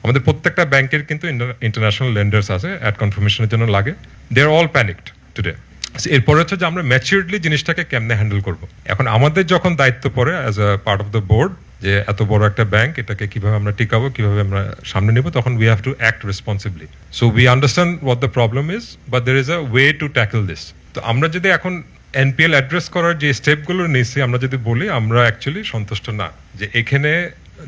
আমাদের প্রত্যেকটা ব্যাংকের কিন্তু ইন্টারন্যাশনাল লেন্ডার্স আছে, অ্যাড কনফার্মেশনের জন্য লাগে। দে আর অল প্যানিকড টুডে। এরপরে হচ্ছে যে আমরা ম্যাচিউরলি জিনিসটাকে কেমনে হ্যান্ডেল করব। এখন আমাদের যখন দায়িত্ব পড়ে as a part of the board যে এত বড় একটা ব্যাংক, এটাকে কিভাবে আমরা টিকাবো, কিভাবে আমরা সামনে নেব, তখন we have to act responsibly. So we understand what the problem is, but there is a way to tackle this. তো আমরা যদি এখন এনপিএল অ্যাড্রেস করার যে স্টেপগুলো নিয়েছি, আমরা যদি বলি আমরা অ্যাকচুয়ালি সন্তুষ্ট না। যে এখানে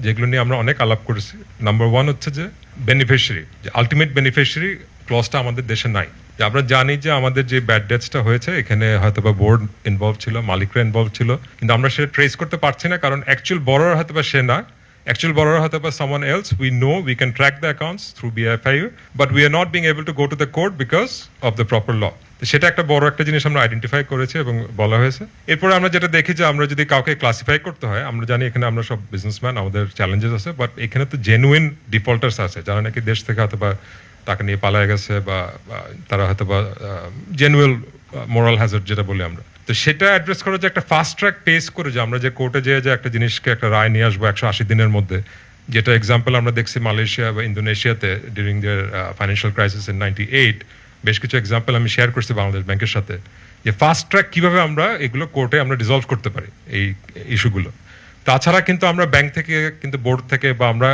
যেগুলো নিয়ে আমরা অনেক আলাপ করেছি, নাম্বার ওয়ান হচ্ছে যে বেনিফিশিয়ারি, যে আলটিমেট বেনিফিশিয়ারি ক্লজটা আমাদের দেশে নাই। যে আমরা জানি যে আমাদের যে ব্যাড ডেটসটা হয়েছে এখানে হয়তো বা বোর্ড ইনভলভ ছিল, মালিকরা ইনভলভ ছিল, কিন্তু আমরা সেটা ট্রেস করতে পারছি না, কারণ অ্যাকচুয়াল বড়রা হয়তো বা সে না, অ্যাকচুয়াল বড়রা হয়তো বা someone else. We know we can track the accounts through BFIU, but we are not being able to go to the court because of the proper law. সেটা একটা বড় একটা জিনিস আমরা আইডেন্টিফাই করেছি এবং বলা হয়েছে। এরপরে আমরা যেটা দেখি যে আমরা যদি কাউকে ক্লাসিফাই করতে হয়, আমরা জানি এখানে আমরা সব বিজনেসম্যান, আমাদের চ্যালেঞ্জেস আছে, বাট এখানে তো জেনুইন ডিফল্টার্স আছে যারা নাকি দেশ থেকে হয়তো বা টাকা নিয়ে পালায় গেছে, বা তারা হয়তো বা জেনুয়েল মোরাল হ্যাজার্ড যেটা বলি আমরা। তো সেটা অ্যাড্রেস করার যে একটা ফাস্ট ট্র্যাক পেস করে যে আমরা যে কোর্টে যেয়ে যে একটা জিনিসকে একটা রায় নিয়ে আসবো 180 দিনের মধ্যে, যেটা এক্সাম্পল আমরা দেখছি মালয়েশিয়া বা ইন্দোনেশিয়াতে during their financial crisis in 98। বেশ কিছু এক্সাম্পল আমি শেয়ার করছি বাংলাদেশ ব্যাংকের সাথে, যে ফাস্ট ট্র্যাক কিভাবে আমরা এগুলো কোর্টে আমরা রিজলভ করতে পারি এই ইস্যুগুলো। তাছাড়া কিন্তু আমরা ব্যাংক থেকে কিন্তু বোর্ড থেকে বা আমরা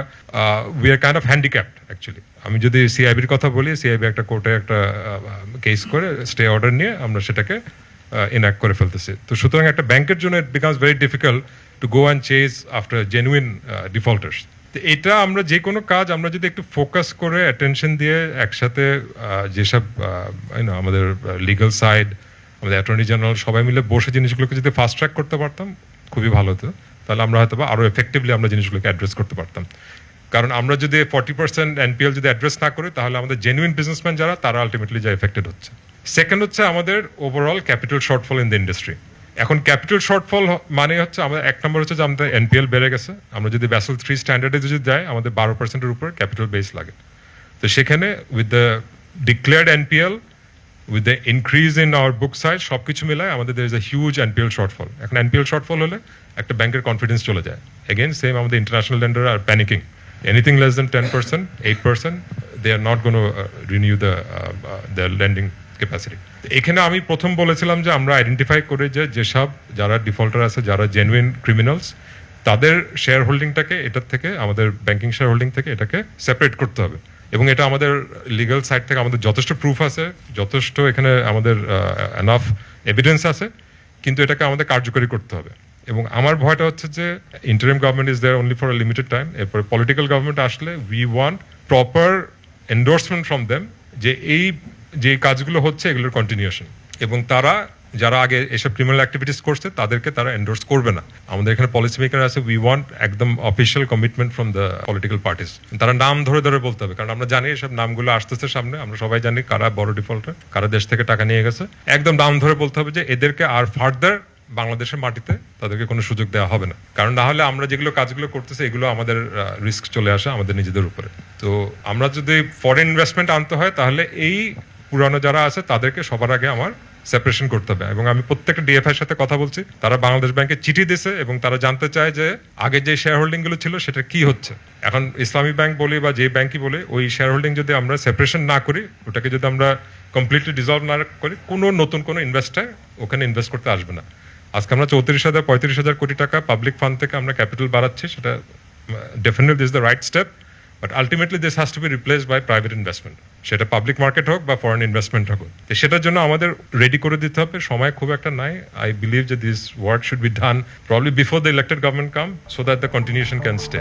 we are kind of handicapped actually. আমি যদি সিআইবির কথা বলি, সিআইবি একটা কোর্টে একটা কেস করে স্টে অর্ডার নিয়ে আমরা সেটাকে ইনঅ্যাক্ট করে ফেলতেছি। তো সুতরাং একটা ব্যাংকের জন্য it becomes very difficult to go and chase after genuine defaulters. তো এটা আমরা যে কোনো কাজ আমরা যদি একটু ফোকাস করে অ্যাটেনশন দিয়ে একসাথে যেসব আমাদের লিগাল সাইড, আমাদের অ্যাটর্নি জেনারেল সবাই মিলে বসে জিনিসগুলোকে যদি ফাস্ট ট্র্যাক করতে পারতাম খুবই ভালো হতো, তাহলে আমরা হয়তো আরও এফেক্টিভলি আমরা জিনিসগুলোকে অ্যাড্রেস করতে পারতাম। কারণ আমরা যদি 40% এনপিএল যদি অ্যাড্রেস না করি, তাহলে আমাদের জেনুইন বিজনেসম্যান যারা, তারা আলটিমেটলি যা এফেক্টেড হচ্ছে। সেকেন্ড হচ্ছে আমাদের overall capital shortfall in the industry. এখন ক্যাপিটাল শর্টফল মানে হচ্ছে আমাদের এক নম্বর হচ্ছে যে আমাদের এনপিএল বেড়ে গেছে। আমরা যদি ব্যাসেল 3 স্ট্যান্ডার্ডে যদি যাই, আমাদের 12%-এর উপর ক্যাপিটাল বেস লাগে। তো সেখানে with the declared NPL, with the increase in our book size, সব কিছু মিলায় আমাদের there is a huge NPL shortfall. এখন এনপিএল শর্টফল হলে একটা ব্যাংকের কনফিডেন্স চলে যায়। এগেন সেম, আমাদের international lender R প্যানিকিং। Anything less than 10%, 8%, they are not going to renew their lending capacity. এখানে আমি প্রথম বলেছিলাম যে আমরা আইডেন্টিফাই করে যে যেসব যারা ডিফল্টার আছে, যারা জেনুইন ক্রিমিনালস, তাদের শেয়ার হোল্ডিংটাকে এটার থেকে, আমাদের ব্যাংকিং শেয়ার হোল্ডিং থেকে এটাকে সেপারেট করতে হবে। এবং এটা আমাদের লিগাল সাইড থেকে আমাদের যথেষ্ট প্রুফ আছে, যথেষ্ট এখানে আমাদের এনাফ এভিডেন্স আছে, কিন্তু এটাকে আমাদের কার্যকরী করতে হবে। এবং আমার ভয়টা হচ্ছে যে interim government is there only for a limited time. এরপরে পলিটিক্যাল গভর্নমেন্ট আসলে we want proper endorsement from them যে এই যে কাজগুলো হচ্ছে এগুলোর কন্টিনিউশন, এবং তারা যারা আগে এসব ক্রিমিনাল অ্যাক্টিভিটিস করছে তাদেরকে তারা এন্ডোর্স করবে না। আমাদের এখানে পলিসি মেকার আছে, উই ওয়ান্ট একদম official commitment from the political parties. তারা নাম ধরে ধরে বলতে হবে, কারণ আমরা জানি এসব নামগুলো আসতেছে সামনে, আমরা সবাই জানি কারা বড় ডিফল্টার, কারা দেশ থেকে টাকা নিয়ে গেছে। একদম নাম ধরে বলতে হবে যে এদেরকে আর ফার্দার বাংলাদেশের মাটিতে তাদেরকে কোনো সুযোগ দেওয়া হবে না, কারণ না হলে আমরা যেগুলো কাজগুলো করতেছি এগুলো আমাদের রিস্ক চলে আসে আমাদের নিজেদের উপরে। তো আমরা যদি ফরেন ইনভেস্টমেন্ট আনতে হয়, তাহলে এই পুরানো যারা আছে তাদেরকে সবার আগে আমার সেপারেশন করতে হবে। এবং আমি প্রত্যেকটা ডিএফআই এর সাথে কথা বলছি, তারা বাংলাদেশ ব্যাংকে চিঠি দিছে এবং তারা জানতে চায় যে আগে যে শেয়ার হোল্ডিং গুলো ছিল সেটা কি হচ্ছে। এখন ইসলামী ব্যাংক বলি বা যে ব্যাংকই বলে, ওই শেয়ার হোল্ডিং যদি আমরা সেপারেশন না করি, ওটাকে যদি আমরা কমপ্লিটলি ডিজলভ না করি, কোনো নতুন কোনো ইনভেস্টার ওখানে ইনভেস্ট করতে আসবে না। আজকে আমরা 34,000-35,000 কোটি টাকা পাবলিক ফান্ড থেকে আমরা ক্যাপিটাল বাড়াচ্ছি, সেটা definitely is the right step, but ultimately this has to be replaced by private investment, সেটা পাবলিক মার্কেট হোক বা ফরেন ইনভেস্টমেন্ট হোক। তো সেটার জন্য আমাদের রেডি করে দিতে হবে, সময় খুব একটা নাই। আই বিলিভ যে this work should be done probably before the elected government come, so that the continuation can stay.